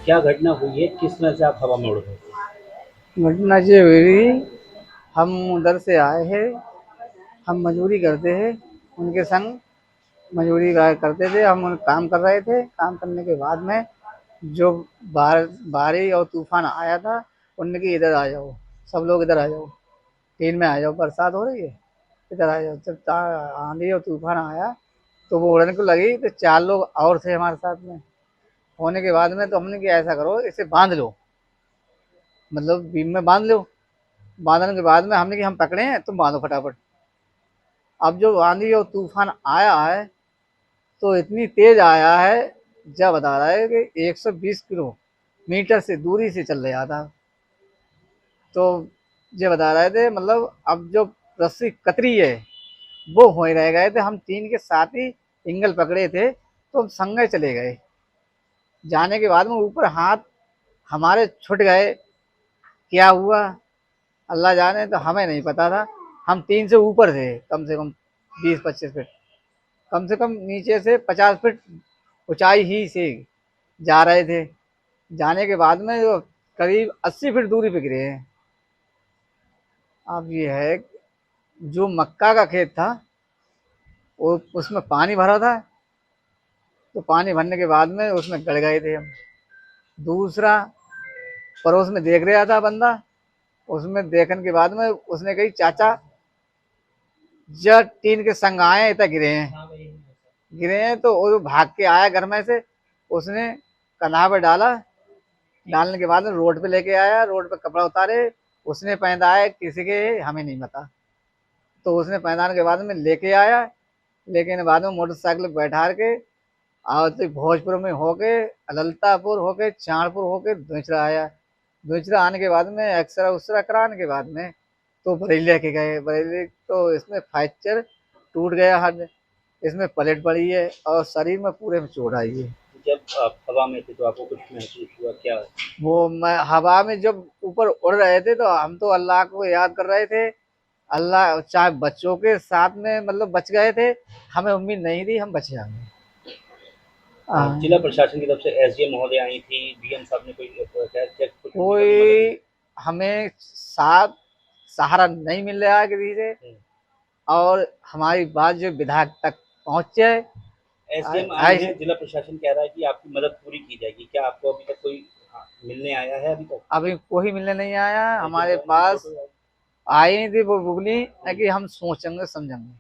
क्या घटना हुई है? किस तरह से आप हवा में उड़ गए थे? घटना ये हुई। हम उधर से आए हैं। हम मजदूरी करते हैं उनके संग। मजदूरी करते थे, हम काम कर रहे थे। काम करने के बाद में जो बारिश और तूफान आया था, उनने की इधर आ जाओ, सब लोग इधर आ जाओ, टीन में आ जाओ, बरसात हो रही है, इधर आ जाओ। जब आंधी और तूफान आया तो वो उड़ने को लगी, तो 4 लोग और थे हमारे साथ में। होने के बाद में तो हमने कि ऐसा करो, इसे बांध लो, मतलब बीम में बांध लो। बांधने के बाद में हमने कि हम पकड़े हैं, तुम बांधो फटाफट। अब जो आंधी और तूफान आया है तो इतनी तेज आया है, जब बता रहा है कि 120 किलोमीटर से दूरी से चल रहा था। तो ये बता रहे थे, मतलब अब जो रस्सी कतरी है वो हो ही रह गए थे। हम तीन के साथ ही एंगल पकड़े थे, तो हम संगे चले गए। जाने के बाद में ऊपर हाथ हमारे छूट गए। क्या हुआ अल्लाह जाने, तो हमें नहीं पता था। हम तीन से ऊपर थे, कम से कम 20-25 फीट, कम से कम नीचे से 50 फीट ऊंचाई ही से जा रहे थे। जाने के बाद में जो करीब 80 फीट दूरी पे गिरे हैं। अब ये है, जो मक्का का खेत था वो उसमें पानी भरा था, तो पानी भरने के बाद में उसमें गड़ गए थे हम। दूसरा, पड़ोस में देख रहा था बंदा, उसमें देखने के बाद में उसने कही, चाचा जब टीन के संग आए इतना गिरे हैं। गिरे हैं तो वो भाग के आया घर में से, उसने कन्हा पे डाला। डालने के बाद में रोड पे लेके आया, रोड पे कपड़ा उतारे, उसने पहनाया किसी के, हमें नहीं पता। तो उसने पहनाने के बाद में लेके आया। लेके आने के बाद में मोटरसाइकिल पे बैठा के और तो भोजपुर में होके, ललतापुर होके, चाणपुर होके दूसरा आया। दूसरा आने के बाद में एक्सरा उसरा कराने के बाद में तो बरेली लेके गए। बरेली तो इसमें फ्रैक्चर टूट गया हड्डी, इसमें पलेट पड़ी है और शरीर में पूरे में चोट आई है। जब आप हवा में थे तो आपको कुछ महसूस हुआ क्या? वो मैं हवा में जब ऊपर उड़ रहे थे तो हम तो अल्लाह को याद कर रहे थे। अल्लाह चाहे बच्चों के साथ में मतलब बच गए थे, हमें उम्मीद नहीं थी हम बच जाएंगे। जिला हाँ, प्रशासन की तरफ से एसडीएम महोदय आई थी, डीएम साहब ने कोई क्या कुछ उनकी कभी मदद कोई की? हमें साथ सहारा नहीं मिल रहा है किसी से। हम्म। और हमारी बात जो विधायक तक पहुंचे, एसडीएम आए ऐसे हैं, जिला प्रशासन कह रहा है कि आपकी मदद पूरी की जाएगी। क्या आपको अभी तक कोई मिलने आया है अभी तक? अभी कोई मिलने नहीं आया लेकिन हमारे तो उनकी पास। फोटो है। आई थी वो बुगनी है कि हम सोचेंगे समझेंगे,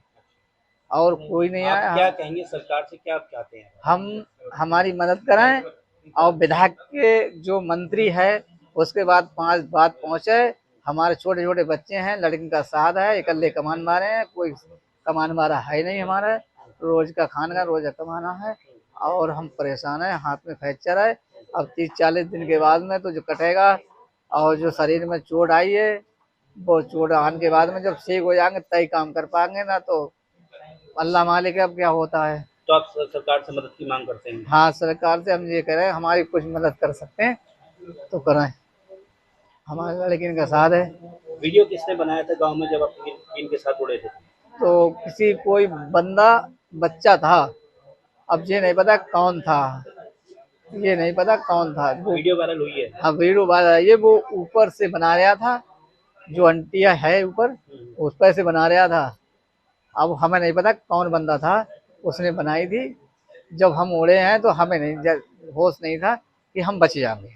और कोई नहीं आप आया। क्या कहेंगे सरकार से, क्या आप चाहते हैं? हम हमारी मदद कराएं, और विधायक के जो मंत्री है उसके बाद 5 बात पहुंचे। हमारे छोटे छोटे बच्चे हैं, लड़की का साथ है, इकल्ले कमान मारे हैं, कोई कमान मारा है नहीं हमारा। रोज का खाना का रोज का कमाना है, और हम परेशान हैं, हाथ में फ्रैक्चर है। अब 30-40 दिन के बाद में तो जो कटेगा। और जो शरीर में चोट आई है, वो चोट आने के बाद में जब ठीक हो जाएंगे तय काम कर पाएंगे, ना तो अल्लाह मालिक है अब क्या होता है। तो आप सरकार से मदद की मांग करते हैं? हाँ, सरकार से हम ये कह रहे हैं, हमारी कुछ मदद कर सकते हैं तो कराएं, हमारे लड़की का साथ है। वीडियो किसने बनाया था गांव में जब आप टीम के साथ उड़े थे? तो किसी कोई बंदा, बच्चा था, अब ये नहीं पता कौन था, ये नहीं पता कौन था वो। वीडियो वायरल हुई है? अब वीडियो बात आई है, वो ऊपर से बना रहा था, जो अंटिया है ऊपर, उस पर से बना रहा था। अब हमें नहीं पता कौन बंदा था, उसने बनाई थी। जब हम उड़े हैं तो हमें नहीं होश नहीं था कि हम बच जाएंगे।